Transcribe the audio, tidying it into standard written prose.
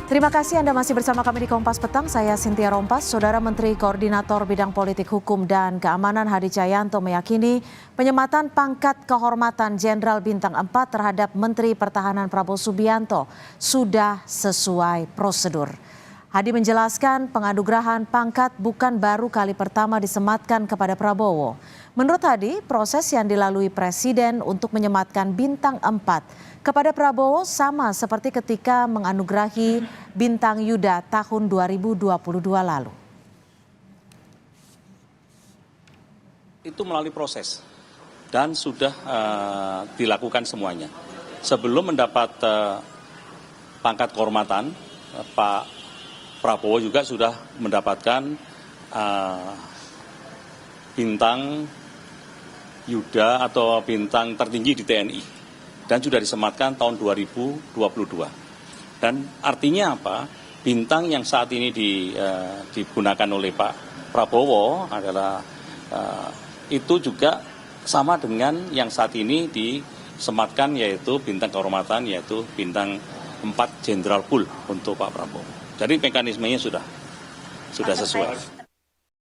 Terima kasih Anda masih bersama kami di Kompas Petang. Saya Cynthia Rompas. Saudara Menteri Koordinator Bidang Politik Hukum dan Keamanan Hadi Cahyanto meyakini penyematan pangkat kehormatan Jenderal Bintang 4 terhadap Menteri Pertahanan Prabowo Subianto sudah sesuai prosedur. Hadi menjelaskan penganugerahan pangkat bukan baru kali pertama disematkan kepada Prabowo. Menurut Hadi, proses yang dilalui Presiden untuk menyematkan Bintang 4 kepada Prabowo sama seperti ketika menganugerahi Bintang Yuda tahun 2022 lalu. Itu melalui proses dan sudah dilakukan semuanya. Sebelum mendapat pangkat kehormatan, Pak Prabowo juga sudah mendapatkan bintang Yuda atau bintang tertinggi di TNI dan sudah disematkan tahun 2022. Dan artinya apa? Bintang yang saat ini digunakan oleh Pak Prabowo adalah itu juga sama dengan yang saat ini disematkan, yaitu bintang kehormatan, yaitu bintang 4 Jenderal Pul untuk Pak Prabowo. Jadi mekanismenya sudah sesuai.